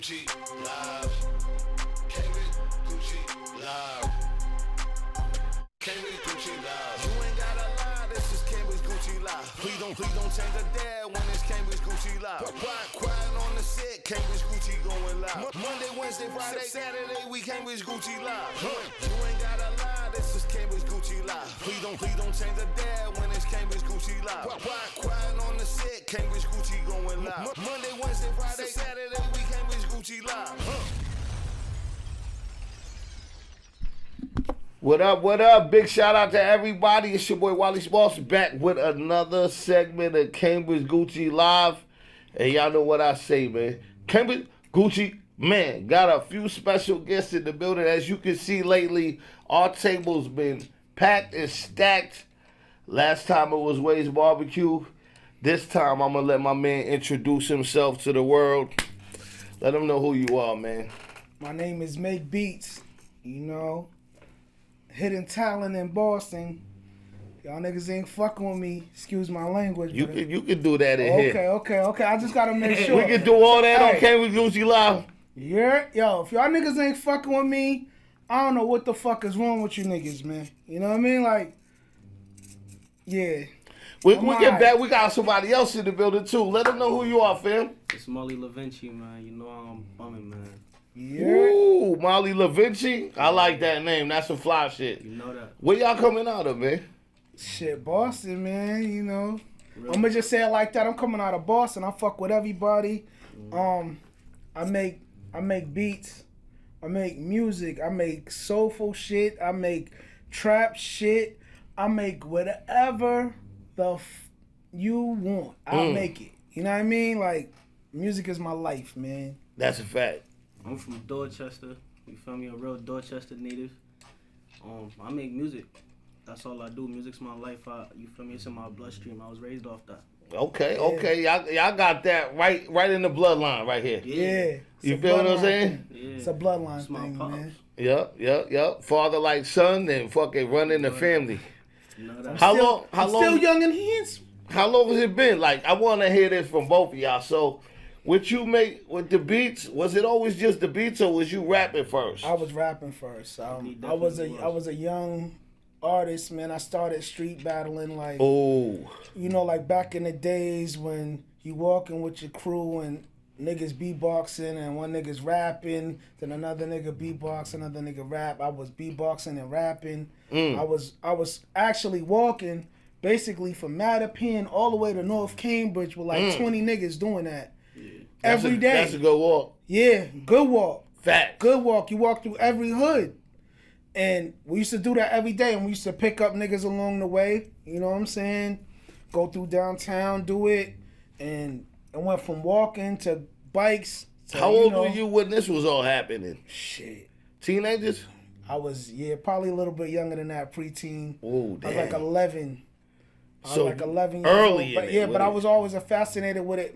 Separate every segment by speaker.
Speaker 1: Gucci live. Came with Gucci live. Came with Gucci live. You ain't gotta lie, this is came with Gucci live. Please don't change the dad when it's came with Gucci live. Quiet on the set, came with Gucci going live. Monday, Wednesday, Friday, Saturday, we came with Gucci live. You ain't gotta lie, this is came with Gucci live. Please don't change the dad when it's came with Gucci live. Quiet on the set, came with Gucci going live. Monday, Wednesday, Friday, Saturday, we came with Gucci live.
Speaker 2: What up, what up? Big shout out to everybody. It's your boy Wally Smalls back with another segment of Cambridge Gucci Live. And y'all know what I say, man. Cambridge Gucci, man, got a few special guests in the building. As you can see lately, our table's been packed and stacked. Last time it was Wade's Barbecue. This time I'm going to let my man introduce himself to the world. Let him know who you are, man.
Speaker 3: My name is MAIC Beats, you know. Hidden talent in Boston. Y'all niggas ain't fucking with me. Excuse my language.
Speaker 2: You can do that in here.
Speaker 3: Okay. I just gotta make sure.
Speaker 2: We can do all that on Cambridge Gucci Live.
Speaker 3: Yeah, yo, if y'all niggas ain't fucking with me, I don't know what the fuck is wrong with you niggas, man. You know what I mean? Like, yeah.
Speaker 2: We get back. We got somebody else in the building too. Let them know who you are, fam.
Speaker 4: It's Molly LaVinci, man. You know I'm bumming, man.
Speaker 3: Yeah.
Speaker 2: Ooh, Molly LaVinci. I like that name. That's some fly shit.
Speaker 4: You know that.
Speaker 2: Where y'all coming out of, man?
Speaker 3: Shit, Boston, man, you know.
Speaker 4: Really?
Speaker 3: I'm gonna just say it like that. I'm coming out of Boston. I fuck with everybody. I make beats. I make music. I make soulful shit. I make trap shit. I make whatever you want. I'll make it. You know what I mean? Like, music is my life, man.
Speaker 2: That's a fact.
Speaker 4: I'm from Dorchester. You feel me? A real Dorchester native. I make music. That's all I do. Music's my life. You feel me? It's in my bloodstream. I was raised off that.
Speaker 2: Okay. Y'all got that right in the bloodline right here.
Speaker 3: Yeah.
Speaker 2: You feel what I'm saying?
Speaker 4: Yeah.
Speaker 3: It's a bloodline
Speaker 4: It's my
Speaker 3: thing,
Speaker 4: pops.
Speaker 3: man.
Speaker 2: Yep. Father like son and fucking running the family.
Speaker 4: You know that.
Speaker 2: How long?
Speaker 3: Still young and handsome.
Speaker 2: How long has it been? Like, I want to hear this from both of y'all. So, what you make with the beats? Was it always just the beats, or was you rapping first?
Speaker 3: I was rapping first. I was a young artist, man. I started street battling, like, you know, like back in the days when you walking with your crew and niggas beatboxing and one nigga's rapping, then another nigga beatbox, another nigga rap. I was beatboxing and rapping. I was actually walking basically from Mattapan all the way to North Cambridge with like 20 niggas doing that. Every day.
Speaker 2: That's a good walk.
Speaker 3: Yeah, good walk.
Speaker 2: Fact.
Speaker 3: Good walk. You walk through every hood. And we used to do that every day. And we used to pick up niggas along the way. You know what I'm saying? Go through downtown, do it. And it went from walking to bikes. To,
Speaker 2: How old were you when this was all happening?
Speaker 3: Shit.
Speaker 2: Teenagers?
Speaker 3: I was, probably a little bit younger than that, preteen.
Speaker 2: Oh, damn.
Speaker 3: I was like 11.
Speaker 2: So
Speaker 3: 11 years
Speaker 2: early
Speaker 3: old. But I was always fascinated with it.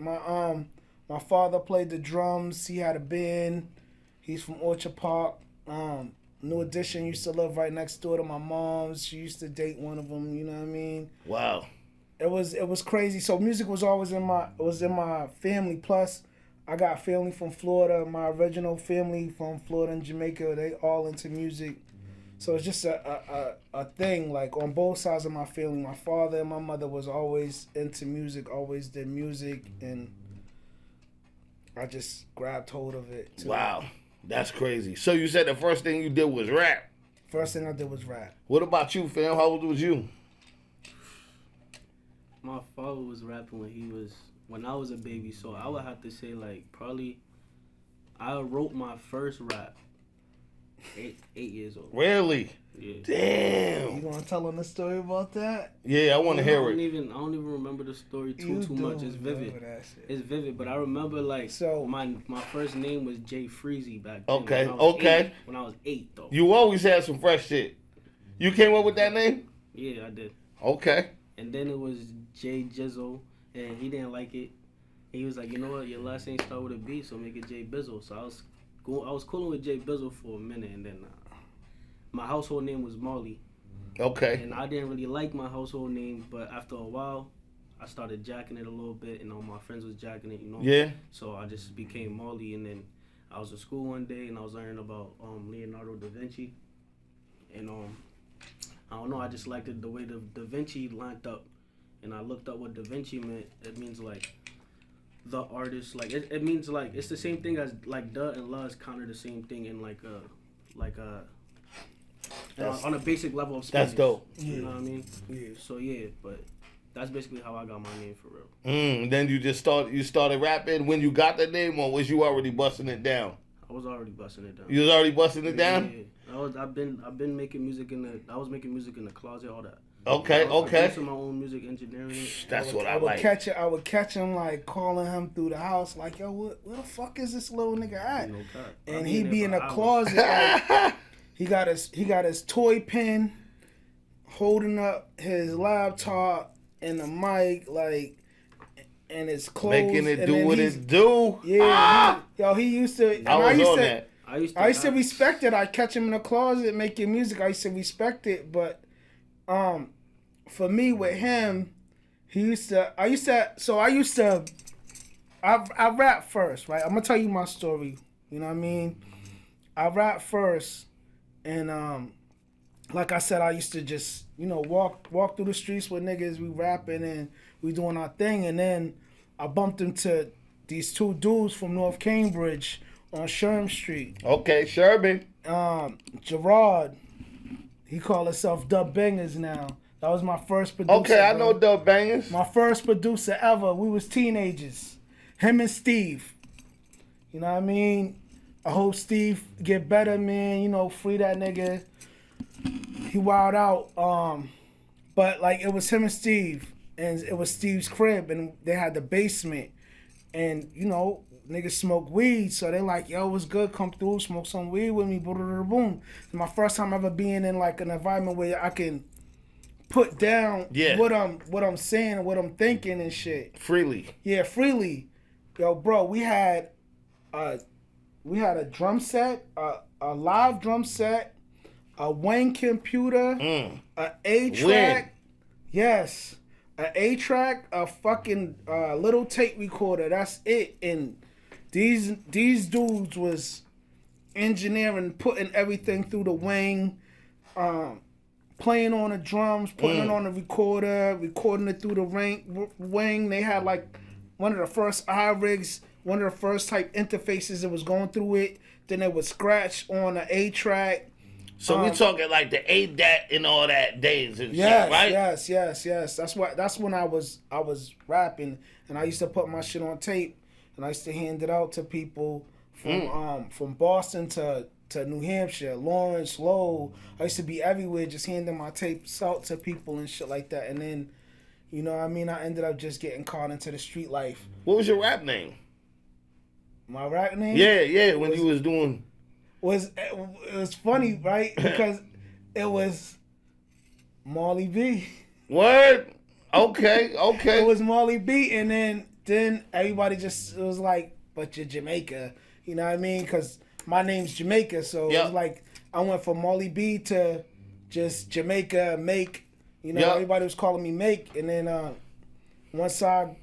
Speaker 3: My father played the drums. He had a band. He's from Orchard Park. New Edition used to live right next door to my mom's. She used to date one of them. You know what I mean?
Speaker 2: Wow.
Speaker 3: It was crazy. So music was always in my family. Plus, I got family from Florida. My original family from Florida and Jamaica. They all into music. So it's just a thing, like, on both sides of my family. My father and my mother was always into music, always did music, and I just grabbed hold of it, too.
Speaker 2: Wow. That's crazy. So you said the first thing you did was rap.
Speaker 3: First thing I did was rap.
Speaker 2: What about you, fam? How old was you?
Speaker 4: My father was rapping when I was a baby, so I would have to say, like, probably I wrote my first rap 8 years old.
Speaker 2: Really?
Speaker 4: Yeah.
Speaker 2: Damn.
Speaker 3: You gonna tell them the story about that?
Speaker 2: Yeah, I want to hear it.
Speaker 4: I don't even remember the story too much. It's vivid. It's vivid, but I remember, like,
Speaker 3: so
Speaker 4: my first name was Jay Freezy back then.
Speaker 2: Okay.
Speaker 4: When I was 8, though.
Speaker 2: You always had some fresh shit. You came up with that name?
Speaker 4: Yeah, I did.
Speaker 2: Okay.
Speaker 4: And then it was Jay Jizzle, and he didn't like it. He was like, you know what, your last name start with a B, so make it Jay Bizzle. So I was cooling with Jay Bizzle for a minute, and then my household name was Marley.
Speaker 2: Okay.
Speaker 4: And I didn't really like my household name, but after a while, I started jacking it a little bit, and all my friends was jacking it, you know?
Speaker 2: Yeah.
Speaker 4: So I just became Marley, and then I was at school one day and I was learning about Leonardo da Vinci, and I don't know, I just liked it the way the Da Vinci lined up, and I looked up what Da Vinci meant. It means like the artist, like it means like it's the same thing as like da and la is kind of the same thing in on a basic level of Spanish.
Speaker 2: That's dope.
Speaker 4: You know what I mean?
Speaker 3: Yeah.
Speaker 4: So yeah, but that's basically how I got my name for real.
Speaker 2: Then you started rapping when you got the name, or was you already busting it down?
Speaker 4: I was already busting it down.
Speaker 2: You was already busting it down?
Speaker 4: Yeah. I've been making music I was making music in the closet, all that.
Speaker 2: Okay.
Speaker 4: I was doing my own music engineering.
Speaker 2: That's what I
Speaker 3: like.
Speaker 2: like.
Speaker 3: I would catch him like calling him through the house, like, yo, where the fuck is this little nigga at?
Speaker 4: No cap.
Speaker 3: And he'd be in the closet. Like, he got his toy pen, holding up his laptop and the mic, like, and his clothes,
Speaker 2: making it do what it do.
Speaker 3: Yeah, he used to.
Speaker 2: I
Speaker 3: used to respect it. I catch him in the closet making music. I used to respect it, but for me with him, I rap first, right? I'm gonna tell you my story. You know what I mean? I rap first, and like I said, I used to just walk through the streets with niggas. We rapping and we doing our thing, and then I bumped into these two dudes from North Cambridge on Sherman Street.
Speaker 2: Okay, Sherman.
Speaker 3: Gerard, he called himself Dub Bangers now. That was my first producer.
Speaker 2: Okay, I know Dub Bangers.
Speaker 3: My first producer ever. We was teenagers. Him and Steve. You know what I mean? I hope Steve get better, man. Free that nigga. He wild out. But like it was him and Steve, and it was Steve's crib, and they had the basement, and niggas smoke weed, so they like, yo, what's good? Come through, smoke some weed with me. Boom. It's my first time ever being in like an environment where I can put down what I'm saying, what I'm thinking and shit.
Speaker 2: Freely.
Speaker 3: Yeah, freely. Yo, bro, we had a drum set, a live drum set, a Wayne computer, a A-track. Yes. An A-track, a fucking little tape recorder. That's it. And these dudes was engineering, putting everything through the Wayne, playing on the drums, putting it on the recorder, recording it through the Wayne. They had like one of the first iRigs, one of the first type interfaces that was going through it. Then it would scratch on the A-track.
Speaker 2: So we talking like the ADAT and all that days and
Speaker 3: yes,
Speaker 2: shit, right?
Speaker 3: Yes. That's when I was rapping, and I used to put my shit on tape, and I used to hand it out to people from Boston to New Hampshire, Lawrence, Lowell. I used to be everywhere, just handing my tapes out to people and shit like that. And then, I ended up just getting caught into the street life.
Speaker 2: What was your rap name?
Speaker 3: My rap name?
Speaker 2: Yeah. When you was doing.
Speaker 3: It was funny, right? Because it was Marley B.
Speaker 2: Word? Okay.
Speaker 3: It was Marley B, and then everybody just was like, but you're Jamaica. You know what I mean? Because my name's Jamaica, so it was like I went from Marley B to just Jamaica, MAIC. Everybody was calling me MAIC, and then once I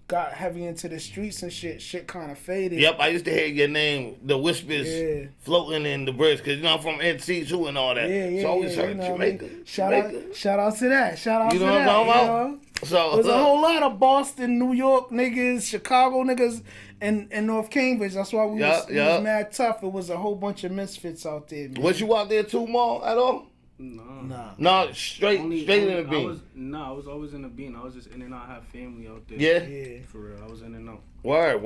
Speaker 3: got heavy into the streets and shit kind of faded.
Speaker 2: Yep, I used to hear your name, the whispers floating in the bridge, because I'm from NC too and all that. So I always heard Jamaica.
Speaker 3: Shout out to that. Shout out to that.
Speaker 2: You know what I'm talking about? So
Speaker 3: there's a whole lot of Boston, New York niggas, Chicago niggas, and North Cambridge. That's why we was mad tough. It was a whole bunch of misfits out there, man.
Speaker 2: Was you out there too, Maul, at all? No, straight in the bean.
Speaker 4: I was always in the bean. I was just in and out. I have family out there.
Speaker 2: Yeah.
Speaker 4: For real, I was in and out.
Speaker 2: Word.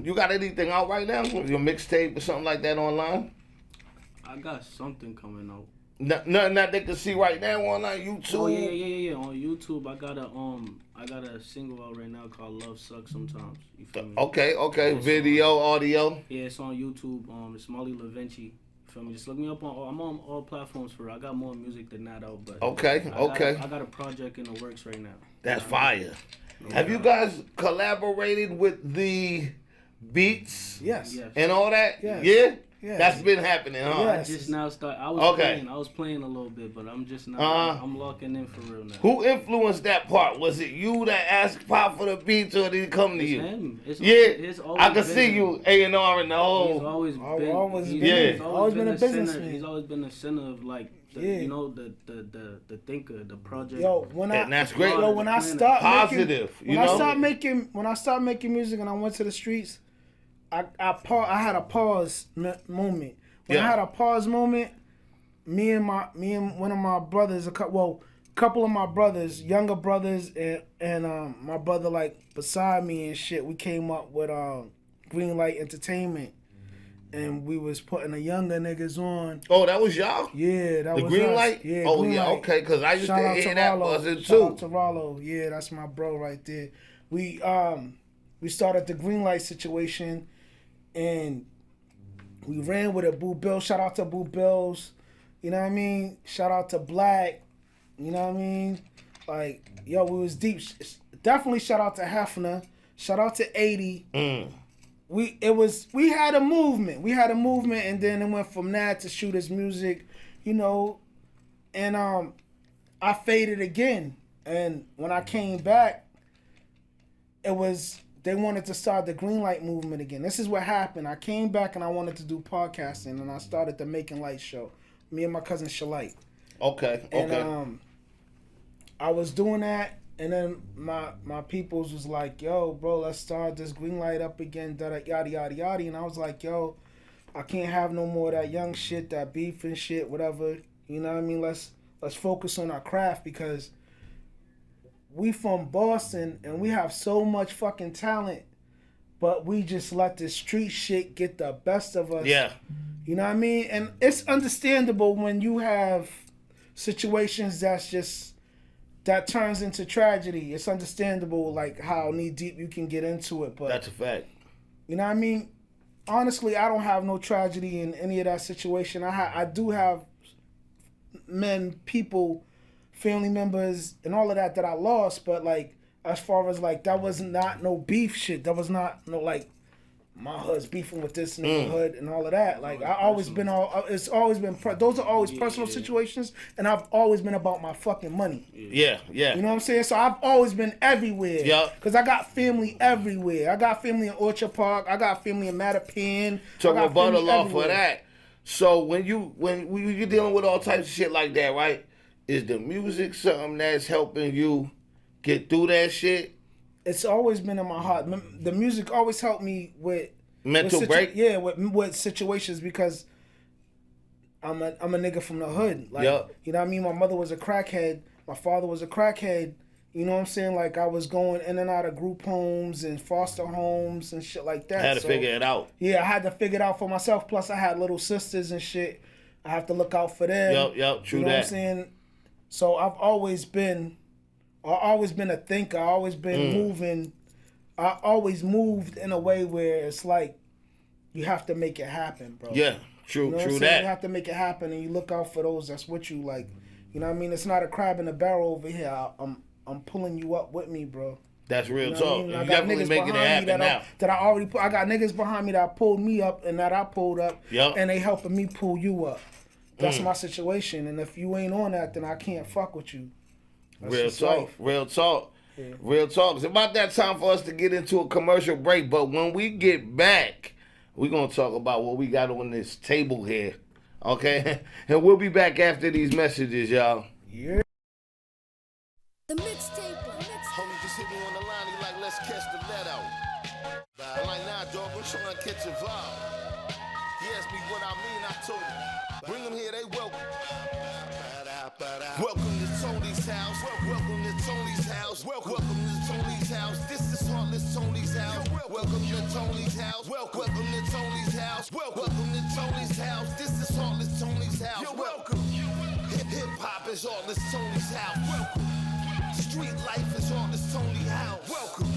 Speaker 2: You got anything out right now? Your mixtape or something like that online?
Speaker 4: I got something coming out.
Speaker 2: Nothing that they can see right now on YouTube.
Speaker 4: Oh yeah. On YouTube, I got a single out right now called "Love Sucks Sometimes." You feel me?
Speaker 2: Okay. Video, audio.
Speaker 4: Yeah, it's on YouTube. It's Marley LaVinci. Feel me? Just look me up I'm on all platforms for real. I got more music than that out, but I got a project in the works right now.
Speaker 2: That's fire. Have you guys collaborated with the beats?
Speaker 3: Yes.
Speaker 2: And all that?
Speaker 3: Yes.
Speaker 2: Yeah?
Speaker 3: Yeah.
Speaker 2: That's been happening, huh?
Speaker 3: Yes.
Speaker 4: I just now start. I was playing a little bit, but I'm just now. I'm locking in for real now.
Speaker 2: Who influenced that part? Was it you that asked Pop for the beats, or did it come to you?
Speaker 4: Him.
Speaker 2: I can see you A&R in the whole.
Speaker 4: He's always been.
Speaker 3: Always been a businessman.
Speaker 4: He's always been the center of like. The thinker, the project.
Speaker 3: Yo,
Speaker 2: and that's great.
Speaker 3: Yo, when I start
Speaker 2: positive,
Speaker 3: when I start making music and I went to the streets, I had a pause moment. When I had a pause moment, me and one of my brothers, a couple of my brothers, younger brothers, and my brother like beside me and shit, we came up with Greenlight Entertainment. And we was putting the younger niggas on.
Speaker 2: Oh, that was y'all?
Speaker 3: Yeah, that was
Speaker 2: the Greenlight?
Speaker 3: Yeah,
Speaker 2: oh,
Speaker 3: Greenlight.
Speaker 2: Yeah, okay, because I used to hear that buzzing too.
Speaker 3: Shout out to Rollo. Yeah, that's my bro right there. We started the Greenlight situation, and we ran with it. Boo Bill, shout out to Boo Bills. You know what I mean? Shout out to Black. You know what I mean? Like, yo, we was deep. Definitely shout out to Hefner. Shout out to 80. We had a movement. And then it went from that to Shooter's Music, you know, and I faded again. And when I came back, they wanted to start the Greenlight movement again. This is what happened. I came back and I wanted to do podcasting, and I started the Making Light show. Me and my cousin Shalite.
Speaker 2: Okay.
Speaker 3: And I was doing that. And then my peoples was like, yo, bro, let's start this Greenlight up again, yada, yada, yada. And I was like, yo, I can't have no more of that young shit, that beef and shit, whatever. You know what I mean? Let's focus on our craft, because we from Boston and we have so much fucking talent, but we just let this street shit get the best of us.
Speaker 2: Yeah.
Speaker 3: You know what I mean? And it's understandable when you have situations that turns into tragedy. It's understandable, like, how knee deep you can get into it. But
Speaker 2: that's a fact.
Speaker 3: You know what I mean? Honestly, I don't have no tragedy in any of that situation. I do have people, family members, and all of that I lost. But, like, as far as, like, that was not no beef shit. That was not no, like, my hood's beefing with this neighborhood and all of that. Like, it's always been, those are always personal situations, and I've always been about my fucking money.
Speaker 2: Yeah.
Speaker 3: You know what I'm saying? So I've always been everywhere.
Speaker 2: Yeah.
Speaker 3: Because I got family everywhere. I got family in Orchard Park. I got family in Mattapan.
Speaker 2: So rebuttal law for that. So when you're dealing with all types of shit like that, right? Is the music something that's helping you get through that shit?
Speaker 3: It's always been in my heart. The music always helped me with
Speaker 2: mental break.
Speaker 3: Yeah, with situations, because I'm a nigga from the hood. Like, you know what I mean? My mother was a crackhead. My father was a crackhead. You know what I'm saying? Like, I was going in and out of group homes and foster homes and shit like that.
Speaker 2: I had to figure it out.
Speaker 3: Yeah, I had to figure it out for myself. Plus, I had little sisters and shit. I have to look out for them.
Speaker 2: Yep, true
Speaker 3: you know
Speaker 2: that.
Speaker 3: What I'm saying? So I've always been a thinker. I've always been moving. I always moved in a way where it's like, you have to make it happen, bro.
Speaker 2: Yeah, true,
Speaker 3: you know
Speaker 2: true that.
Speaker 3: You have to make it happen, and you look out for those that's with you. Like, you know what I mean? It's not a crab in a barrel over here. I'm pulling you up with me, bro.
Speaker 2: That's real
Speaker 3: you know
Speaker 2: talk.
Speaker 3: I mean?
Speaker 2: You definitely making it happen now.
Speaker 3: I got niggas behind me that pulled me up and that I pulled up, and they helping me pull you up. That's my situation, and if you ain't on that, then I can't fuck with you. That's
Speaker 2: real talk.
Speaker 3: Life.
Speaker 2: Real talk.
Speaker 3: Yeah.
Speaker 2: Real talk. It's about that time for us to get into a commercial break, but when we get back, we're going to talk about what we got on this table here, okay? And we'll be back after these messages, y'all.
Speaker 3: Yeah.
Speaker 5: The mixtape.
Speaker 1: Homie just hit me on the line, he like, let's catch the let out. I'm like, nah, dog, I'm trying to catch a vibe. He asked me what I mean, I told him. Bring them here, they welcome. Welcome to Tony's house. Welcome to Tony's house. Welcome to Tony's house. This is Heartless Tony's house. Welcome to Tony's house. Welcome to Tony's house. Welcome to Tony's house. This is Heartless Tony's house. You're welcome. Hip hop is Heartless Tony's house. Welcome. Street life is Heartless Tony's house. Welcome.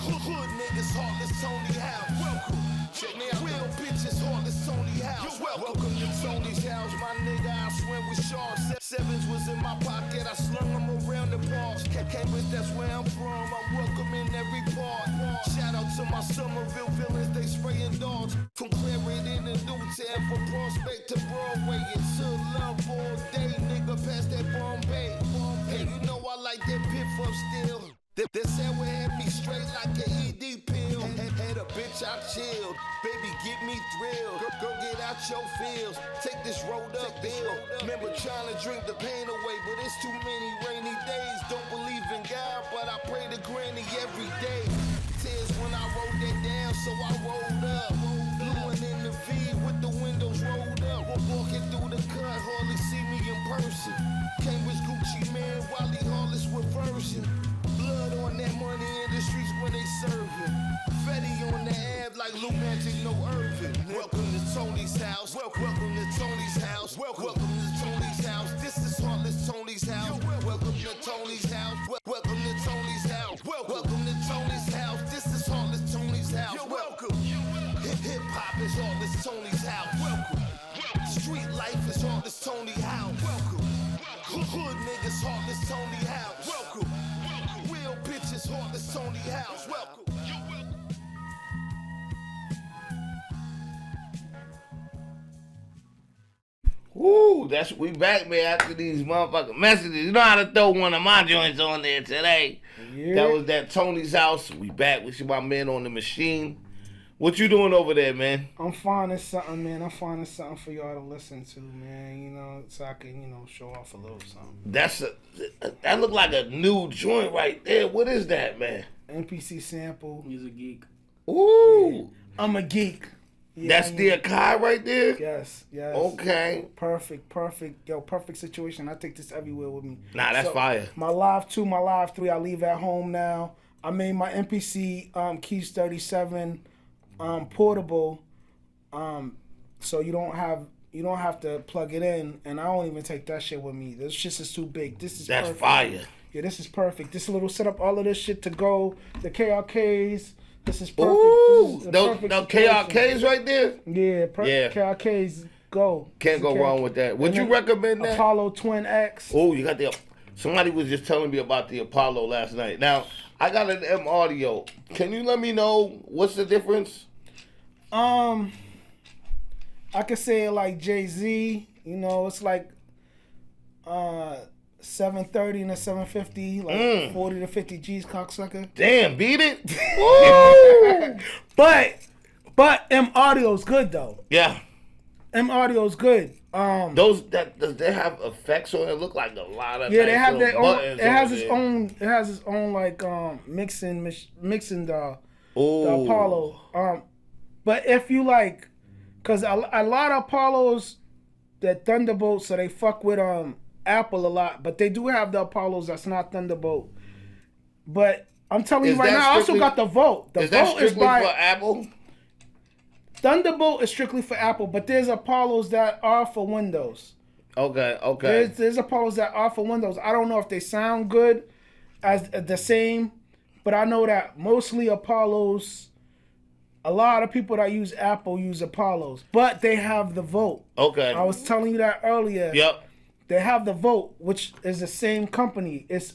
Speaker 1: Hood niggas Heartless Tony's house. Welcome. Check me out. Real bitches Heartless Tony's house. You're welcome to Tony's house, my nigga. I swim with sharks. Sevens was in my pocket. I slung them around the bars. Cambridge, that's where I'm from. I'm welcome in every part. Shout out to my Somerville villains. They spraying dogs from Clarendon to Newtown, from Prospect to Broadway. It's hood love all day, nigga, past that Bombay. Hey, you know I like that piff up still. That sour had me straight like an ED pill. Had a bitch I chilled, baby get me thrilled. Go get out your feels, take this rolled up bill. Remember trying to drink the pain away, but it's too many rainy days. Don't believe in God, but I pray to Granny every day. Tears when I wrote that down, so I rolled up. Blue and in the V with the windows rolled up. Walking through the cut, hardly see me in person. Cambridge Gucci man, Wally Hollis reversion. Blood on that money in the streets when they serving. Fetty on the ab like Lou Magic, no Irvin. Welcome to Tony's house. Welcome to Tony's house. Welcome to Tony's house. This is Heartless Tony's house. Welcome to Tony's house. Welcome to Tony's house. Welcome to Tony's house. This is Heartless Tony's house. You're welcome. Hip hop is Heartless Tony's house. Welcome. Street life is Heartless Tony house. Welcome. Hood niggas Heartless Tony house. Welcome. Real bitches Heartless Tony house. Welcome.
Speaker 2: Woo, we back, man, after these motherfucking messages. You know how to throw one of my joints on there today. Yeah. That was that Tony's house. We back. We see my man on the machine. What you doing over there, man?
Speaker 3: I'm finding something, man. I'm finding something for y'all to listen to, man. You know, so I can, show off a little something.
Speaker 2: That look like a new joint right there. What is that, man?
Speaker 3: NPC sample.
Speaker 4: He's a geek.
Speaker 2: Ooh.
Speaker 3: Yeah. I'm a geek. Yeah,
Speaker 2: that's the Akai right there?
Speaker 3: Yes.
Speaker 2: Okay.
Speaker 3: Perfect. Yo, perfect situation. I take this everywhere with me.
Speaker 2: Nah, that's fire.
Speaker 3: My Live 2, my Live 3, I leave at home now. I made my MPC Keys 37 portable, so you don't have to plug it in, and I don't even take that shit with me. This shit is too big. That's perfect.
Speaker 2: Fire.
Speaker 3: Yeah, this is perfect. This little setup, all of this shit to go. The KRKs. This is perfect.
Speaker 2: Ooh, those KRKs right there?
Speaker 3: Yeah, KRKs go.
Speaker 2: Can't go wrong with that. Would you recommend that?
Speaker 3: Apollo Twin X.
Speaker 2: Oh, you got the... Somebody was just telling me about the Apollo last night. Now, I got an M Audio. Can you let me know what's the difference?
Speaker 3: I could say it like Jay-Z. It's like 730 and a 750, like 40 to 50 G's, cocksucker.
Speaker 2: Damn, beat it. Woo!
Speaker 3: But M Audio's good though.
Speaker 2: Yeah.
Speaker 3: M Audio's good.
Speaker 2: Does they have effects on it? Look like a lot of
Speaker 3: they have their own. It has its own like mixing the Apollo. But if you like, cause a lot of Apollos, they're Thunderbolt, so they fuck with Apple a lot. But they do have the Apollos that's not Thunderbolt. But I'm telling you right now, I also got the Volt. The Volt is by
Speaker 2: for Apple.
Speaker 3: Thunderbolt is strictly for Apple, but there's Apollos that are for Windows.
Speaker 2: Okay.
Speaker 3: There's Apollos that are for Windows. I don't know if they sound good as the same, but I know that mostly Apollos, a lot of people that use Apple use Apollos, but they have the Volt.
Speaker 2: Okay.
Speaker 3: I was telling you that earlier.
Speaker 2: Yep.
Speaker 3: They have the Volt, which is the same company. It's
Speaker 2: is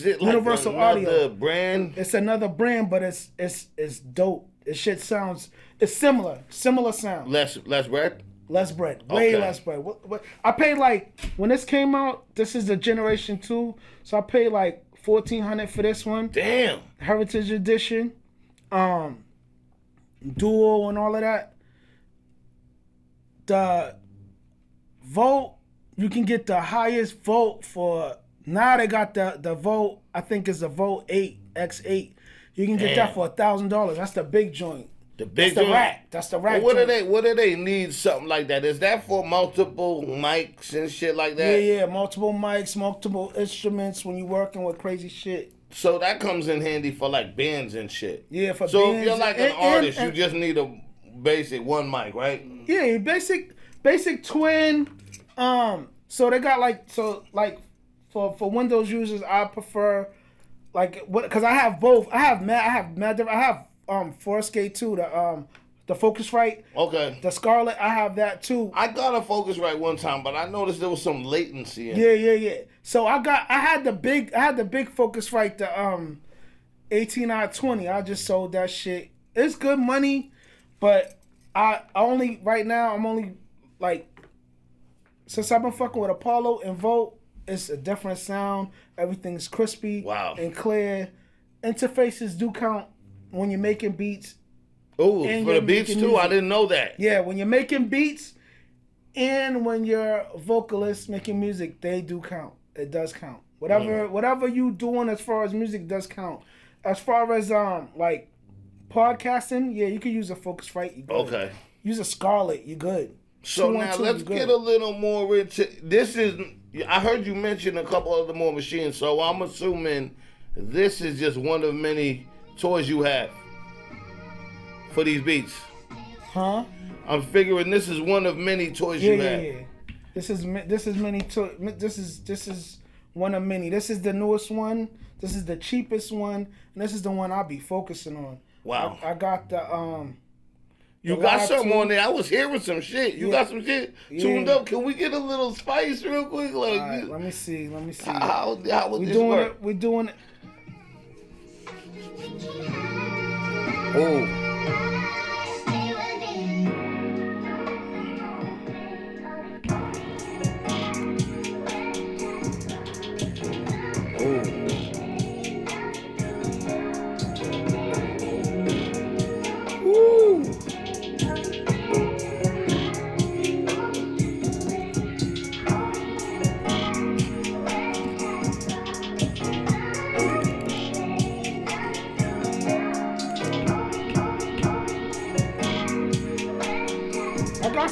Speaker 2: it like
Speaker 3: Universal
Speaker 2: another
Speaker 3: Audio
Speaker 2: brand?
Speaker 3: It's another brand, but it's dope. This shit sounds, it's similar sound.
Speaker 2: Less bread?
Speaker 3: Less bread. Way less bread. What, I paid like, when this came out, this is the Generation 2, so I paid like $1,400 for this one.
Speaker 2: Damn.
Speaker 3: Heritage Edition. Duo and all of that. The Volt, you can get the highest Volt for, now they got the Volt, I think it's the Volt 8, X8. You can get that for $1,000. That's the big joint.
Speaker 2: The big
Speaker 3: That's
Speaker 2: joint?
Speaker 3: That's the rack.
Speaker 2: What do they need something like that? Is that for multiple mics and shit like that?
Speaker 3: Yeah, multiple mics, multiple instruments when you're working with crazy shit.
Speaker 2: So that comes in handy for like bands and shit.
Speaker 3: Yeah, for
Speaker 2: so
Speaker 3: bands. So
Speaker 2: if you're like an artist, you just need a basic one mic, right?
Speaker 3: Yeah, basic twin. So they got for Windows users, I prefer because I have both. I have Force-K too. The Focusrite.
Speaker 2: Okay.
Speaker 3: The Scarlett, I have that too.
Speaker 2: I got a Focusrite one time, but I noticed there was some latency in
Speaker 3: it. Yeah. So I had the big Focusrite, the 18i20. I just sold that shit. It's good money. But I only right now I'm only like since I've been fucking with Apollo and Volt, it's a different sound. Everything's crispy and clear. Interfaces do count when you're making beats.
Speaker 2: Oh, for the beats too? Music. I didn't know that.
Speaker 3: Yeah, when you're making beats and when you're a vocalist making music, they do count. It does count. Whatever you doing as far as music does count. As far as like podcasting, yeah, you can use a Focusrite. You good. Okay. Use a Scarlett. You good.
Speaker 2: So now let's get a little more into this. I heard you mention a couple other more machines, so I'm assuming this is just one of many toys you have for these beats.
Speaker 3: Huh?
Speaker 2: I'm figuring this is one of many toys you have. Yeah.
Speaker 3: This is many toys. This is one of many. This is the newest one. This is the cheapest one, and this is the one I'll be focusing on.
Speaker 2: Wow.
Speaker 3: I got the
Speaker 2: You got something on there. I was hearing some shit. You got some shit tuned up. Can we get a little spice real quick? Like,
Speaker 3: right, let me see.
Speaker 2: How would this work?
Speaker 3: We're doing it.
Speaker 2: Oh.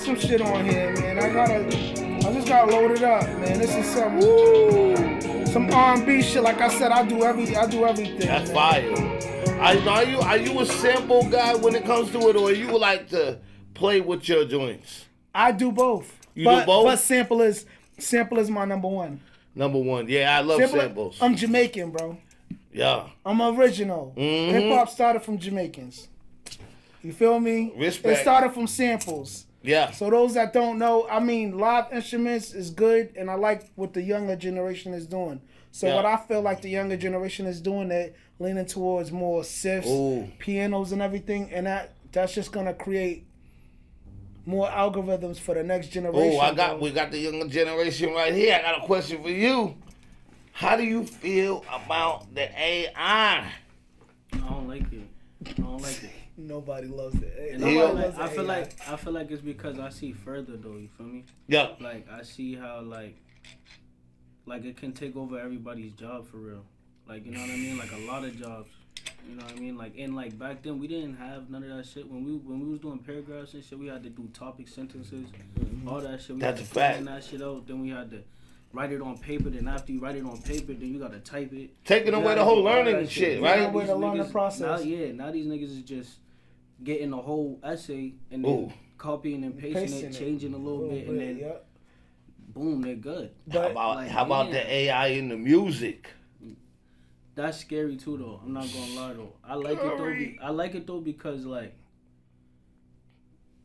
Speaker 3: Some shit on here, man. I just gotta load it up, man. This is some R&B shit. Like I said, I do everything.
Speaker 2: That's fire. Are you a sample guy when it comes to it, or you like to play with your joints?
Speaker 3: I do both.
Speaker 2: Do both?
Speaker 3: But sample is my number one.
Speaker 2: Number one, yeah, I love samples.
Speaker 3: I'm Jamaican, bro.
Speaker 2: Yeah.
Speaker 3: I'm original.
Speaker 2: Mm-hmm.
Speaker 3: Hip hop started from Jamaicans. You feel me?
Speaker 2: Respect.
Speaker 3: It started from samples.
Speaker 2: Yeah.
Speaker 3: So those that don't know, I mean, live instruments is good, and I like what the younger generation is doing. So what I feel like the younger generation is doing, they're leaning towards more sifs, pianos, and everything, and that's just gonna create more algorithms for the next generation.
Speaker 2: We got the younger generation right here. I got a question for you. How do you feel about the AI?
Speaker 4: I don't like it.
Speaker 3: Nobody loves it.
Speaker 4: I feel like it's because I see further though. You feel me?
Speaker 2: Yeah.
Speaker 4: Like I see how like it can take over everybody's job for real. Like you know what I mean? Like a lot of jobs. You know what I mean? Like back then we didn't have none of that shit. When we was doing paragraphs and shit, we had to do topic sentences, all that shit.
Speaker 2: That's a fact.
Speaker 4: Plan that shit out. Then we had to write it on paper. Then after you write it on paper, then you gotta type it.
Speaker 2: Taking away the whole learning shit, right?
Speaker 3: Away the learning process.
Speaker 4: Now these niggas is just getting a whole essay and then copying and pasting it, changing a little bit, and then boom, they're good.
Speaker 2: How about the AI in the music?
Speaker 4: That's scary too, though. I'm not gonna lie though. I like it though because like,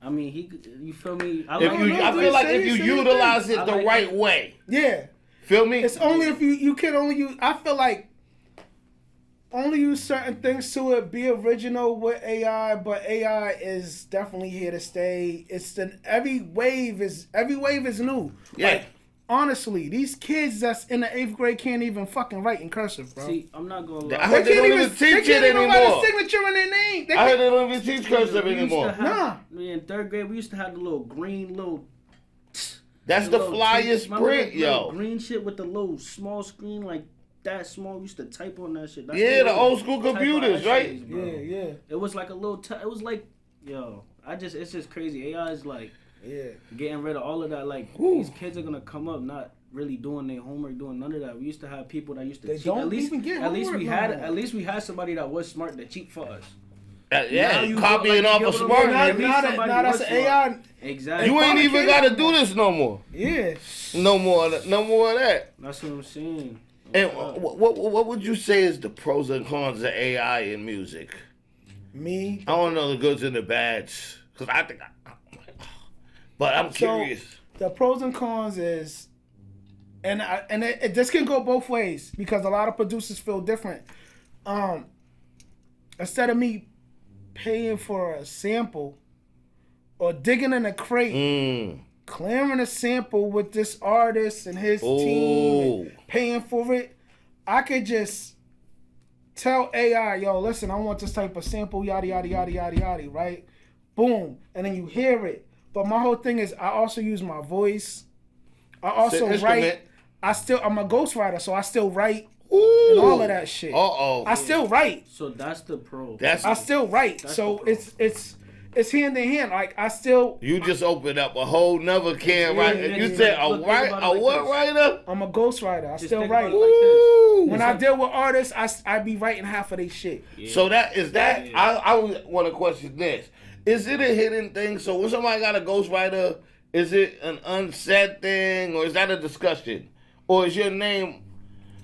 Speaker 4: I mean, you feel me? I
Speaker 2: feel like if you utilize it the right way.
Speaker 3: Yeah.
Speaker 2: Feel me?
Speaker 3: It's only if you can only use. I feel like only use certain things to it. Be original with AI, but AI is definitely here to stay. Every wave is new.
Speaker 2: Yeah.
Speaker 3: Like, honestly, these kids that's in the 8th grade can't even fucking write in cursive, bro.
Speaker 4: See, I'm not gonna lie.
Speaker 2: I heard they don't even teach it anymore. They can't even write
Speaker 3: a signature in their name.
Speaker 2: I heard they don't even teach cursive anymore.
Speaker 4: In 3rd grade, we used to have the little green
Speaker 2: That's the flyest print, yo.
Speaker 4: Green shit with the little small screen like that small. We used to type on that shit.
Speaker 2: The old school computers, right?
Speaker 3: Yeah.
Speaker 4: It was like a little. It was like, yo. It's just crazy. AI is like, getting rid of all of that. Like these kids are gonna come up not really doing their homework, doing none of that. We used to have people that used to cheat. At least we had somebody that was smart to cheat for us.
Speaker 2: Copying off a smart.
Speaker 3: Now that's AI.
Speaker 4: Exactly.
Speaker 2: You ain't even got to do this no more.
Speaker 3: Yeah.
Speaker 2: No more of that.
Speaker 4: That's what I'm saying.
Speaker 2: And what would you say is the pros and cons of AI in music?
Speaker 3: Me?
Speaker 2: I don't know the goods and the bads. Because I think... But I'm curious.
Speaker 3: The pros and cons is... And this can go both ways. Because a lot of producers feel different. Instead of me paying for a sample, or digging in a crate, clearing a sample with this artist and his team, and paying for it, I could just tell AI, yo, listen, I want this type of sample, yada, yada, yada, yada, yada, right? Boom. And then you hear it. But my whole thing is I also use my voice. I also write. I'm a ghostwriter, so I still write and all of that shit. I still write.
Speaker 4: So that's the pro.
Speaker 3: I still write. So it's hand in hand. Like I still.
Speaker 2: You just opened up a whole nother can, right? You said a what writer?
Speaker 3: I'm a ghostwriter. I still write. When I deal with artists, I be writing half of their shit.
Speaker 2: Yeah. So that is that. Yeah. I want to question this. Is it a hidden thing? So when somebody got a ghostwriter, is it an unsaid thing, or is that a discussion, or is your name?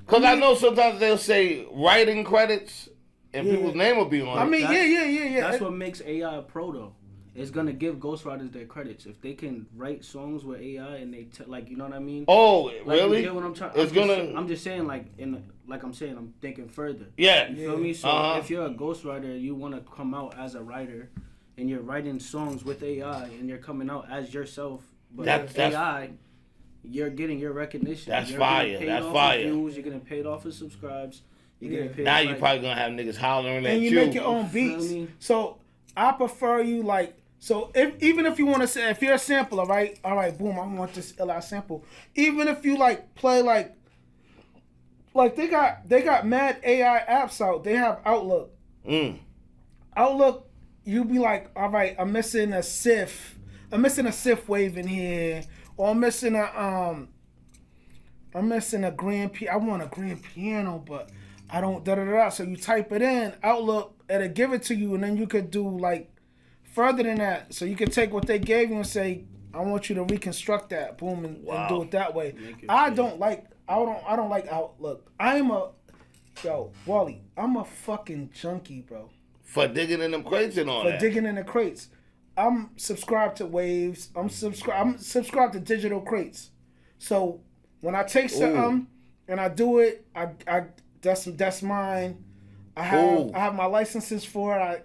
Speaker 2: Because I know sometimes they'll say writing credits, and people's name will be on it.
Speaker 3: I mean, yeah.
Speaker 4: That's what makes AI a pro, though. It's gonna give ghostwriters their credits if they can write songs with AI and they like, you know what I mean?
Speaker 2: Oh,
Speaker 4: like,
Speaker 2: really?
Speaker 4: You get what I'm trying? I'm just saying, like I'm thinking further.
Speaker 2: Yeah.
Speaker 4: You feel me? So if you're a ghostwriter, you want to come out as a writer, and you're writing songs with AI, and you're coming out as yourself, but with AI, you're getting your recognition.
Speaker 2: That's fire. That's fire.
Speaker 4: Views, you're getting paid off of subscribes. You're getting paid.
Speaker 2: Now you're probably gonna have niggas hollering at you.
Speaker 3: And you make your own beats. So I prefer you like. So even if you want to say, if you're a sampler, right? All right, boom, I want this LI sample. Even if you like play like they got mad AI apps out. They have Outlook. Outlook, you be like, all right, I'm missing a SIF. I'm missing a SIF wave in here, or I'm missing a grand piano. I want a grand piano, but I don't So you type it in Outlook, it'll give it to you, and then you could do like further than that. So you can take what they gave you and say, I want you to reconstruct that, boom, and do it that way. I don't like Outlook. Wally, I'm a fucking junkie, bro.
Speaker 2: For digging in them crates and all that.
Speaker 3: For digging in the crates. I'm subscribed to Waves. I'm subscribed to digital crates. So when I take something and I do it, I that's mine. I have my licenses for it.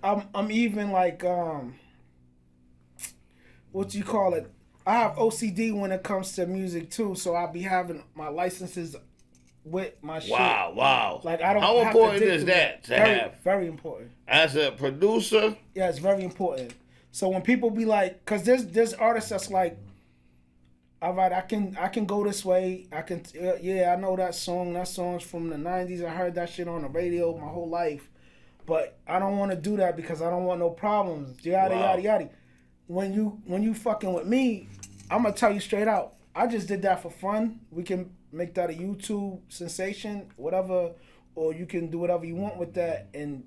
Speaker 3: I'm even like what do you call it? I have OCD when it comes to music too, so I'll be having my licenses with my shit.
Speaker 2: Wow.
Speaker 3: Like I don't.
Speaker 2: How important is that to have?
Speaker 3: Very important.
Speaker 2: As a producer?
Speaker 3: Yeah, it's very important. So when people be like, cause there's artists that's like, all right, I can go this way. I can I know that song. That song's from the 90s. I heard that shit on the radio my whole life. But I don't want to do that because I don't want no problems. Yada. When you fucking with me, I'm gonna tell you straight out. I just did that for fun. We can make that a YouTube sensation, whatever, or you can do whatever you want with that and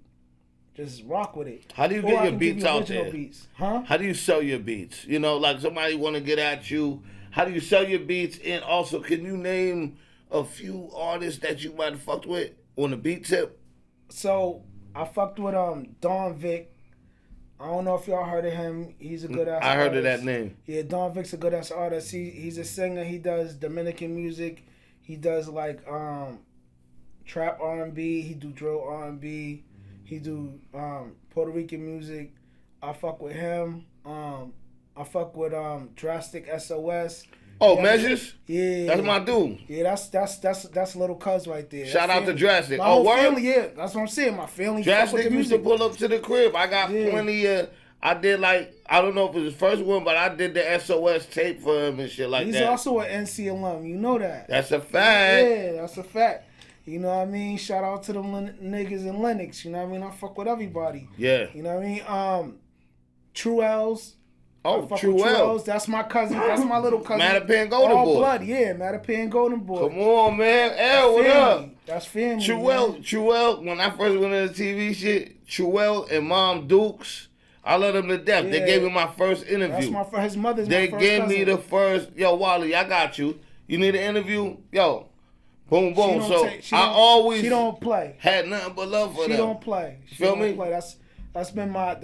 Speaker 3: just rock with it.
Speaker 2: How do you get your beats out there?
Speaker 3: Beats. Huh?
Speaker 2: How do you sell your beats? You know, like somebody want to get at you. How do you sell your beats? And also, can you name a few artists that you might have fucked with on the beat tip?
Speaker 3: So I fucked with Don Vic. I don't know if y'all heard of him. He's a good ass artist. I
Speaker 2: heard of that name.
Speaker 3: Yeah, Don Vic's a good ass artist. He's a singer. He does Dominican music. He does like trap R&B. He do drill R&B. He do Puerto Rican music. I fuck with him. I fuck with Drastic SOS.
Speaker 2: Oh, Measures?
Speaker 3: Yeah.
Speaker 2: That's my dude.
Speaker 3: Yeah, that's little cuz right there.
Speaker 2: Shout out to Drastic.
Speaker 3: My whole family, yeah. That's what I'm saying. My family.
Speaker 2: Drastic used to pull up to the crib. I got plenty of. I did like, I don't know if it was his first one, but I did the SOS tape for him and shit like that.
Speaker 3: He's also an NC alum. You know that.
Speaker 2: That's a fact.
Speaker 3: Yeah, that's a fact. You know what I mean? Shout out to them niggas in Lennox. You know what I mean? I fuck with everybody.
Speaker 2: Yeah.
Speaker 3: You know what I mean? True L's.
Speaker 2: Oh, True L's.
Speaker 3: That's my cousin. That's my little cousin.
Speaker 2: Mattapan Golden
Speaker 3: All
Speaker 2: Boy.
Speaker 3: blood, yeah. Mattapan Golden Boy.
Speaker 2: Come on, man. L, what up?
Speaker 3: That's family.
Speaker 2: True L, when I first went into TV shit, True L and Mom Dukes, I love them to death. Yeah. They gave me my first interview.
Speaker 3: That's his mother's
Speaker 2: They
Speaker 3: my first
Speaker 2: gave
Speaker 3: cousin.
Speaker 2: me the first, yo, Wally, I got you. You need an interview? Yo, boom, boom. She
Speaker 3: don't play.
Speaker 2: Had nothing but love for them.
Speaker 3: She don't play.
Speaker 2: Feel me?
Speaker 3: Play. That's been my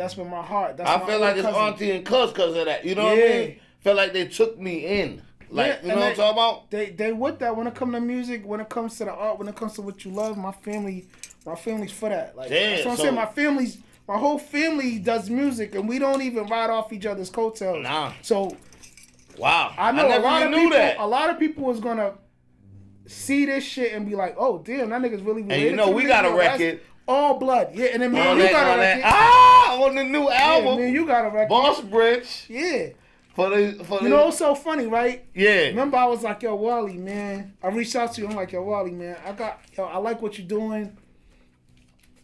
Speaker 3: heart.
Speaker 2: I feel like it's auntie and cuz because of that. You know what I mean? Feel like they took me in. Like, you know what I'm talking
Speaker 3: about? They with that when it comes to music, when it comes to the art, when it comes to what you love, my family's for that. Like,
Speaker 2: damn,
Speaker 3: that's what I'm saying. my whole family does music, and we don't even ride off each other's coattails.
Speaker 2: Nah.
Speaker 3: So,
Speaker 2: wow,
Speaker 3: I know
Speaker 2: never
Speaker 3: a lot
Speaker 2: even
Speaker 3: of
Speaker 2: knew
Speaker 3: people.
Speaker 2: that.
Speaker 3: A lot of people was gonna see this shit and be like, "Oh, damn, that nigga's really."
Speaker 2: And you know, we got a record.
Speaker 3: All blood, yeah. And then me,
Speaker 2: On
Speaker 3: you
Speaker 2: that,
Speaker 3: got
Speaker 2: on
Speaker 3: a record.
Speaker 2: that, on the new album.
Speaker 3: Yeah, man, you got a record.
Speaker 2: Boss Bridge.
Speaker 3: Yeah.
Speaker 2: You
Speaker 3: know what's so funny, right?
Speaker 2: Yeah.
Speaker 3: Remember, I was like, "Yo, Wally, man." I reached out to you. I'm like, "Yo, Wally, man. I like what you're doing,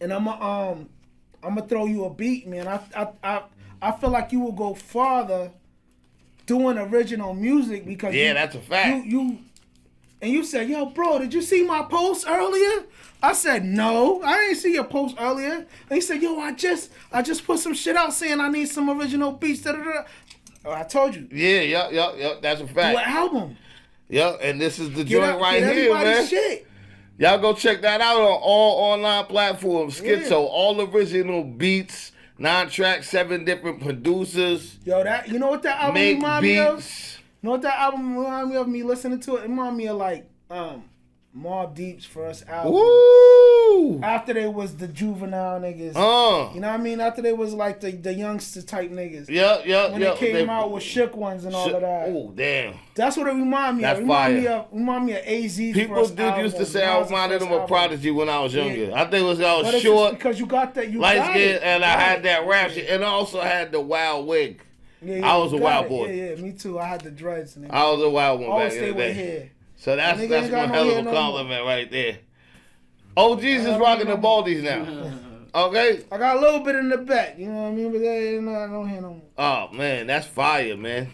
Speaker 3: and I'm gonna throw you a beat, man. I feel like you will go farther doing original music because
Speaker 2: that's a fact.
Speaker 3: You said, "Yo, bro, did you see my post earlier?" I said, "No, I didn't see your post earlier." And he said, "Yo, I just put some shit out saying I need some original beats." Da, da, da. Oh, I told you.
Speaker 2: Yeah, yep. That's a fact.
Speaker 3: Do an album.
Speaker 2: Yep, and this is the joint right here, man.
Speaker 3: Shit.
Speaker 2: Y'all go check that out on all online platforms. Schizo, all original beats, 9 tracks, 7 different producers.
Speaker 3: Yo, you know what that album remind me of? You know what that album remind me of? Me listening to it, it remind me of like Mobb Deep's first album.
Speaker 2: Woo!
Speaker 3: After they was the juvenile niggas. You know what I mean? After they was like the youngster type niggas.
Speaker 2: Yeah.
Speaker 3: When they came out with Shook Ones and all of that.
Speaker 2: Oh, damn.
Speaker 3: That's what it remind me of. Remind me of AZ's
Speaker 2: People
Speaker 3: first album.
Speaker 2: used to say I reminded them of Prodigy when I was younger.
Speaker 3: Yeah.
Speaker 2: I think it was I was short.
Speaker 3: Because you got that.
Speaker 2: Light skin, and I had that rap shit. And I also had the wild wig.
Speaker 3: Yeah,
Speaker 2: I was a wild boy.
Speaker 3: Yeah, me too. I had the dreads. And
Speaker 2: I was a wild one back in the day.
Speaker 3: Hair.
Speaker 2: So that's one hell of a compliment right there. OG's is rocking the baldies now. Okay?
Speaker 3: I got a little bit in the back, you know what I mean? But I don't hear no more.
Speaker 2: Oh, man, that's fire, man.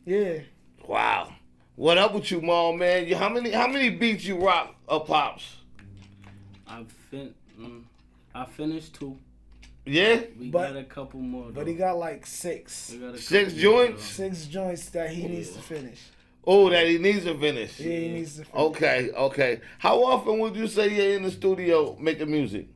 Speaker 3: Yeah.
Speaker 2: Wow. What up with you, Mom, man? How many beats you rock, Pops?
Speaker 4: I finished 2.
Speaker 2: Yeah?
Speaker 4: We got a couple more, though.
Speaker 3: But he got like 6.
Speaker 2: 6 joints?
Speaker 3: 6 joints that he needs to finish.
Speaker 2: Oh, that he needs to finish.
Speaker 3: Yeah, he needs to finish.
Speaker 2: Okay. How often would you say you're in the studio making music?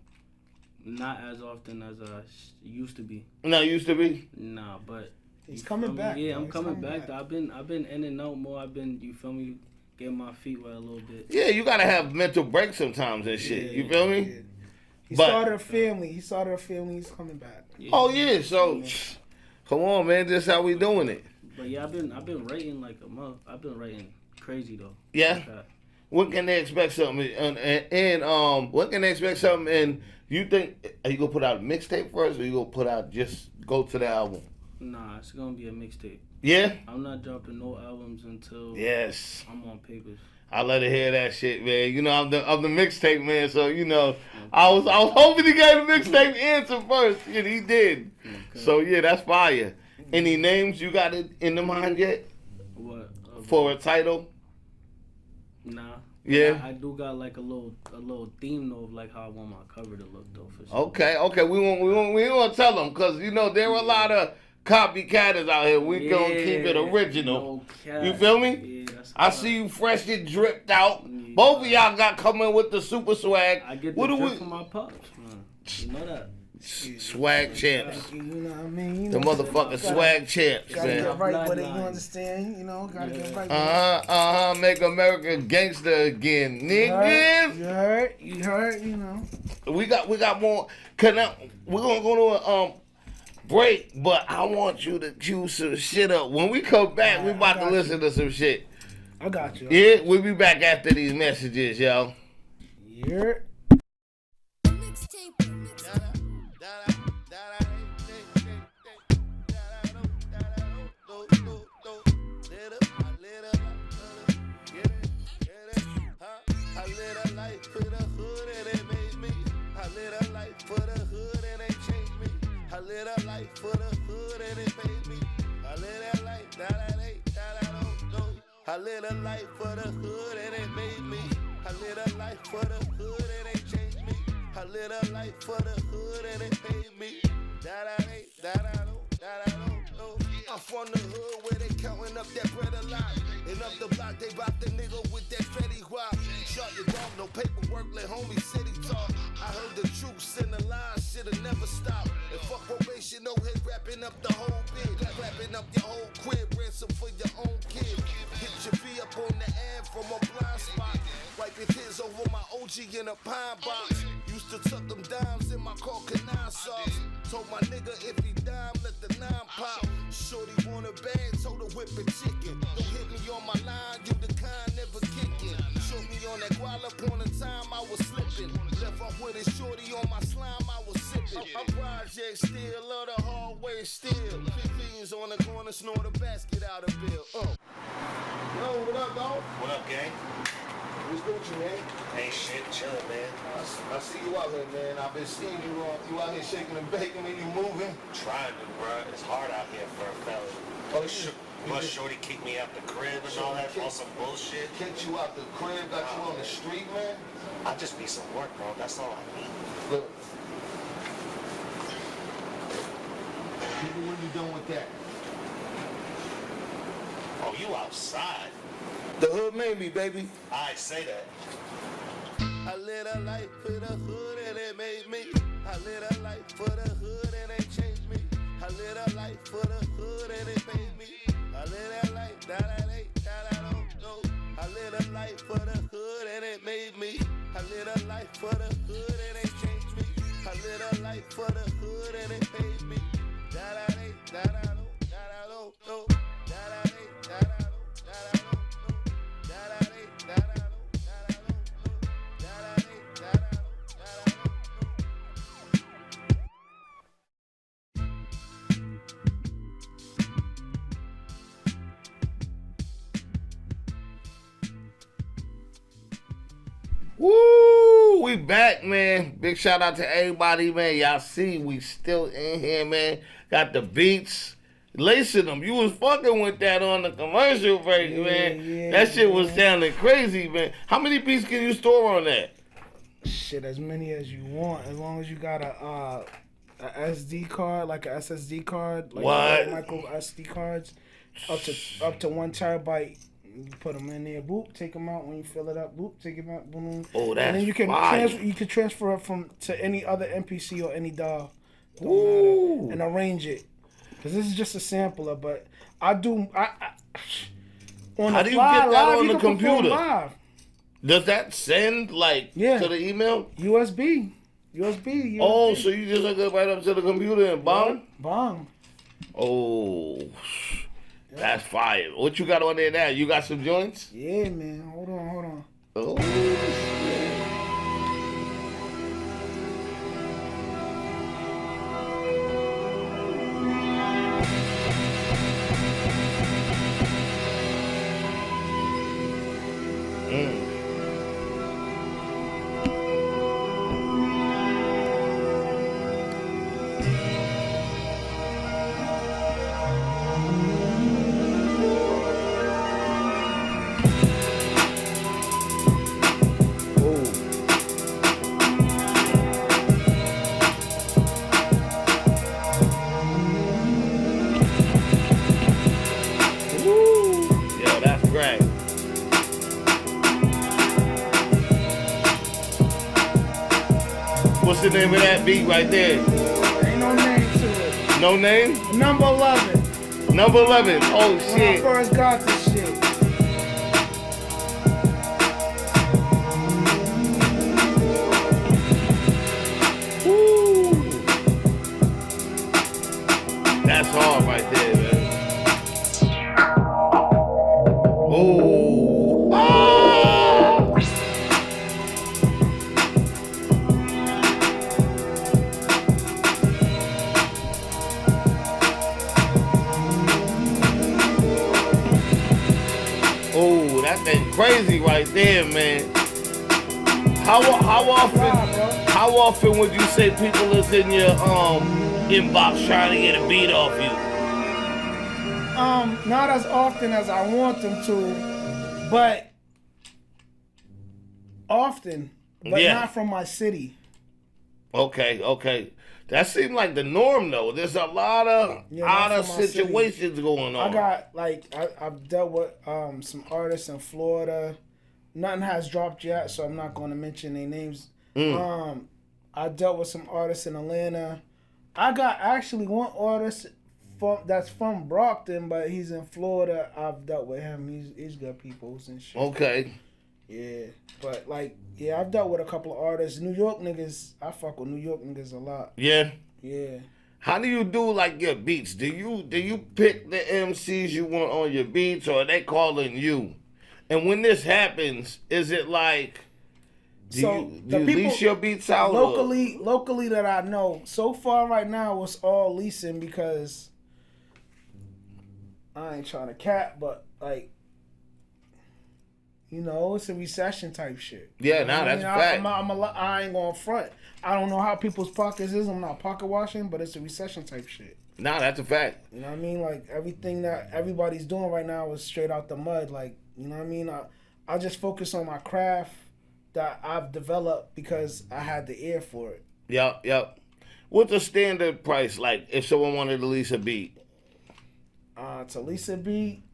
Speaker 4: Not as often as I used to be.
Speaker 2: Not used to be?
Speaker 4: Nah, but
Speaker 3: he's coming back.
Speaker 4: Yeah, I'm coming back. I've been in and out more. You feel me, getting my feet wet a little bit.
Speaker 2: Yeah, you gotta have mental breaks sometimes and shit.
Speaker 3: Yeah,
Speaker 2: you feel me?
Speaker 3: Yeah. He started a family. He's coming back.
Speaker 2: Yeah. Oh yeah, so come on, man. This how we doing it.
Speaker 4: But yeah, I've been writing like a month. I've been writing crazy though.
Speaker 2: Yeah.
Speaker 4: Like
Speaker 2: when can they expect something? And when can they expect something? And you think are you gonna put out a mixtape first, or you gonna put out just go to the album?
Speaker 4: Nah, it's gonna be a mixtape.
Speaker 2: Yeah.
Speaker 4: I'm not dropping no albums until I'm on papers.
Speaker 2: I let her hear that shit, man. You know, I'm the mixtape man, so you know, I was hoping he gave the mixtape answer first, and he did. Okay. So yeah, that's fire. Any names you got it in the mind yet?
Speaker 4: What?
Speaker 2: For a title?
Speaker 4: Nah.
Speaker 2: Yeah.
Speaker 4: I do got like a little theme though of like how I want my cover to look though. For sure.
Speaker 2: Okay. We won't tell them because you know there are a lot of copycatters out here. We gonna keep it original. No, you feel me? Yeah, I see you fresh and dripped out. Yeah. Both of y'all got coming with the super swag.
Speaker 4: I get the drip from my pops, man. You know that.
Speaker 2: Swag champs.
Speaker 3: You know what I mean?
Speaker 2: The motherfucking swag champs,
Speaker 3: gotta
Speaker 2: man.
Speaker 3: Get right with it, you understand? You know, gotta get right with it.
Speaker 2: Make America gangster again, niggas.
Speaker 3: You heard, you know.
Speaker 2: We got more. We're gonna go to a break, but I want you to cue some shit up. When we come back, we about to listen to some shit.
Speaker 3: I got you.
Speaker 2: Yeah, we'll be back after these messages, y'all.
Speaker 3: Yeah.
Speaker 1: I live a life for the hood and it made me. I live a life for the hood and it changed me. I live a life for the hood and it paid me. I'm from the hood where they counting up that bread a lot. And up the block they rock the nigga with that Fetty Wap. Shut your dog, no paperwork, let homie city talk. I heard the troops in the line, shit'll never stop. And fuck probation, no head wrapping up the whole bid. Wrapping up your whole crib, ransom for your own kid. Hit your V up on the ad from a blind spot. Wipe your tears over my OG in a pine box. Used to tuck them dimes in my car, Told my nigga if he dime, let the 9 pop. Shorty want a bag, told her whip a chicken. Don't hit me on my line, you the kind never kicking. Short me on that guala upon the time I was slipping. Left off with his shorty on my slime, I was sipping. I'm project still, love the hallway still. Fiends on the corner, snort a basket out of bill.
Speaker 2: Yo, what up, dog?
Speaker 6: What up, gang?
Speaker 2: What's good with you, man?
Speaker 6: Ain't shit, chillin', man.
Speaker 2: I see you out here, man. I've been seeing you. You out here shaking and baking and you moving.
Speaker 6: Trying to, bro. It's hard out here for a fella. Plus, shorty kicked me out the crib and all that on some bullshit.
Speaker 2: Kicked you out the crib, got you on the street, man.
Speaker 6: I just need some work, bro. That's all I need.
Speaker 2: Look. People, what you doing with that?
Speaker 6: Oh, you outside?
Speaker 2: The hood made me, baby.
Speaker 6: I say that.
Speaker 1: I live a life for the hood and it made me. I live a life for the hood and it changed me. I live a life for the hood and it made me. I live a life that I ain't, that I don't know. I live a life for the hood and it made me. I live a life for the hood and it changed me. I live a life for the hood and it paid me. That I ain't, that I don't, that I don't know. That I ain't, that I don't, that I don't know. That I ain't, that I don't, that I don't know. That I ain't, that I don't, that I don't know.
Speaker 2: Woo! We back, man. Big shout out to everybody, man. Y'all see, we still in here, man. Got the beats. Lacing them. You was fucking with that on the commercial break, man.
Speaker 3: Yeah,
Speaker 2: that shit was sounding crazy, man. How many beats can you store on that?
Speaker 3: Shit, as many as you want, as long as you got a SD card, like a SSD card, like
Speaker 2: What?
Speaker 3: micro SD cards, up to 1 terabyte. You put them in there, boop, take them out when you fill it up, boop, take them out, boom.
Speaker 2: Oh, that's
Speaker 3: and then you can
Speaker 2: fire.
Speaker 3: transfer it to any other MPC or any DAW,
Speaker 2: Ooh.
Speaker 3: and arrange it. Cause this is just a sampler, but I on
Speaker 2: How
Speaker 3: the
Speaker 2: do you
Speaker 3: fly,
Speaker 2: get that
Speaker 3: live,
Speaker 2: on
Speaker 3: you
Speaker 2: the
Speaker 3: can perform
Speaker 2: computer?
Speaker 3: live.
Speaker 2: Does that send, like,
Speaker 3: Yeah.
Speaker 2: to the email?
Speaker 3: USB.
Speaker 2: Oh, so you just hook it right up to the computer and bong?
Speaker 3: Bong.
Speaker 2: Oh, that's fire. What you got on there now? You got some joints?
Speaker 3: Yeah, man. Hold on.
Speaker 2: Oh, shit. Yeah, that's great. What's the name of that beat right there?
Speaker 3: Ain't no name to it.
Speaker 2: No name?
Speaker 3: Number 11.
Speaker 2: Number 11. Oh,
Speaker 3: When I
Speaker 2: shit.
Speaker 3: first got this shit.
Speaker 2: Woo. That's hard right there, man. Oh. Ah. Oh, that thing crazy right there, man. How often would you say people is in your inbox trying to get a beat off you?
Speaker 3: Not as often as I want them to, but often, but
Speaker 2: Yeah.
Speaker 3: not from my city.
Speaker 2: Okay. That seems like the norm though. There's a lot of
Speaker 3: not
Speaker 2: of
Speaker 3: from my city.
Speaker 2: situations going on.
Speaker 3: I got I've dealt with some artists in Florida. Nothing has dropped yet, so I'm not going to mention their names. I dealt with some artists in Atlanta. I got actually one artist that's from Brockton, but he's in Florida. I've dealt with him. He's got peoples and shit.
Speaker 2: Okay.
Speaker 3: Yeah, but I've dealt with a couple of artists. New York niggas, I fuck with New York niggas a lot.
Speaker 2: Yeah.
Speaker 3: Yeah.
Speaker 2: How do you do like your beats? Do you pick the MCs you want on your beats, or are they calling you? And when this happens, is it like do you lease your beats out
Speaker 3: locally that I know so far right now it's all leasing because I ain't trying to cap, but like it's a recession type shit.
Speaker 2: Yeah, that's a fact.
Speaker 3: I ain't going front. I don't know how people's pockets is. I'm not pocket washing, but it's a recession type shit.
Speaker 2: Nah, that's a fact.
Speaker 3: You know what I mean? Like everything that everybody's doing right now is straight out the mud. Like, you know what I mean? I just focus on my craft that I've developed because I had the ear for it.
Speaker 2: Yep. What's the standard price like if someone wanted to lease a beat?
Speaker 3: To lease a beat,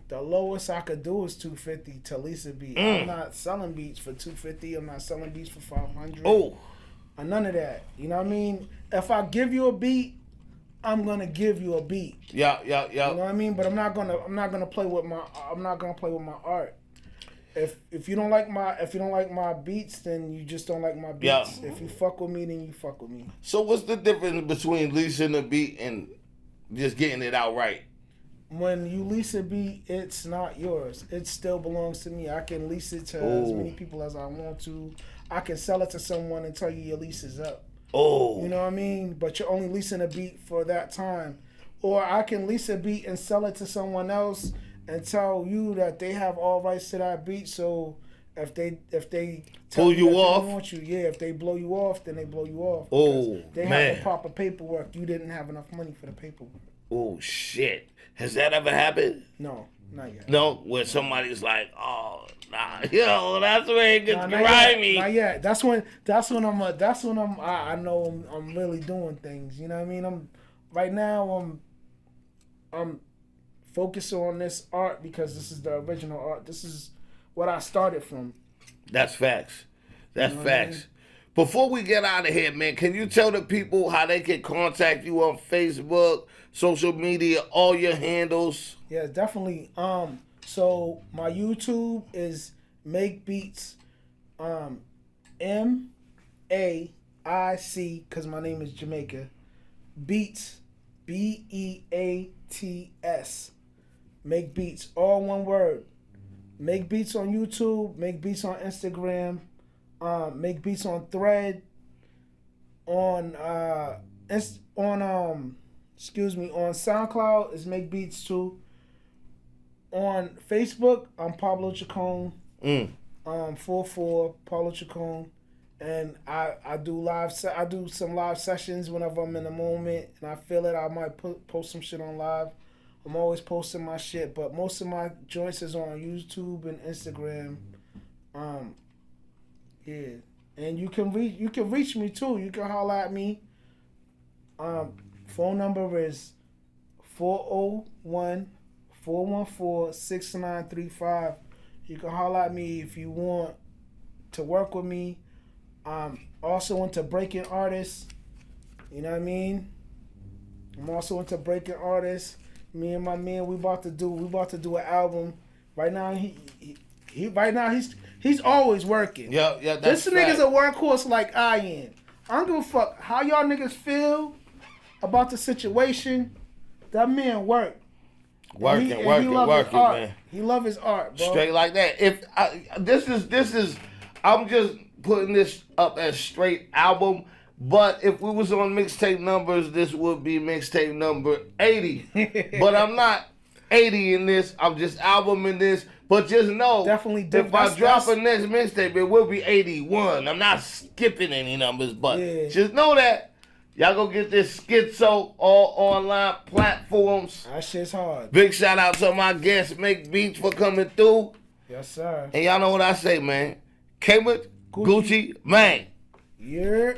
Speaker 3: the lowest I could do is $250 to lease a beat. I'm not selling beats for $250. I'm not selling beats for $500.
Speaker 2: Oh,
Speaker 3: none of that. You know what I mean? If I give you a beat, I'm gonna give you a beat.
Speaker 2: Yeah.
Speaker 3: You know what I mean? But I'm not gonna play with my art. If you don't like my beats, then you just don't like my beats. Yeah. If you fuck with me, then you fuck with me.
Speaker 2: So what's the difference between leasing a beat and just getting it outright?
Speaker 3: When you lease a beat, it's not yours. It still belongs to me. I can lease it to as many people as I want to. I can sell it to someone and tell you your lease is up. You know what I mean? But you're only leasing a beat for that time. Or I can lease a beat and sell it to someone else and tell you that they have all rights to that beat. So if they
Speaker 2: pull you off,
Speaker 3: if they blow you off, then they blow you off. They have the proper paperwork. You didn't have enough money for the paperwork.
Speaker 2: Oh shit. Has that ever happened?
Speaker 3: No, not yet.
Speaker 2: No, where somebody's like, oh, nah, that's where it gets grimy.
Speaker 3: Not yet. That's when I know I'm really doing things. You know what I mean? I'm focused on this art because this is the original art. This is what I started from.
Speaker 2: That's facts. That's facts. I mean? Before we get out of here, man, can you tell the people how they can contact you on Facebook, social media, all your handles?
Speaker 3: Yeah, definitely. So my YouTube is MAIC Beats, MAIC, because my name is Jamaica. Beats, BEATS. MAIC Beats, all one word. MAIC Beats on YouTube. MAIC Beats on Instagram. MAIC Beats on Thread. On SoundCloud is MAIC Beats too. On Facebook, I'm Pablo Chacon. 44 Pablo Chacon, and I do some live sessions whenever I'm in the moment and I feel it. I might post some shit on live. I'm always posting my shit, but most of my joints is on YouTube and Instagram. Yeah, and you can reach me too. You can holler at me. Phone number is 401-414-6935. You can holler at me if you want to work with me. Also into breaking artists. You know what I mean? I'm also into breaking artists. Me and my man, we about to do an album. Right now he's always working.
Speaker 2: Yeah, that's
Speaker 3: this nigga's a workhorse like I am. I don't give a fuck how y'all niggas feel about the situation. That man work.
Speaker 2: Working, man.
Speaker 3: He love his art, bro.
Speaker 2: Straight like that. This is I'm just putting this up as straight album. But if we was on mixtape numbers, this would be mixtape number 80. But I'm not 80 in this. I'm just albuming this. But just know,
Speaker 3: definitely
Speaker 2: if I drop a next mixtape, it will be 81. I'm not skipping any numbers, but just know that. Y'all go get this schizo all online platforms.
Speaker 3: That shit's hard.
Speaker 2: Big shout out to my guests, MAIC Beats, for coming through.
Speaker 3: Yes, sir.
Speaker 2: And y'all know what I say, man. Cambridge, Gucci, man.
Speaker 3: Yeah.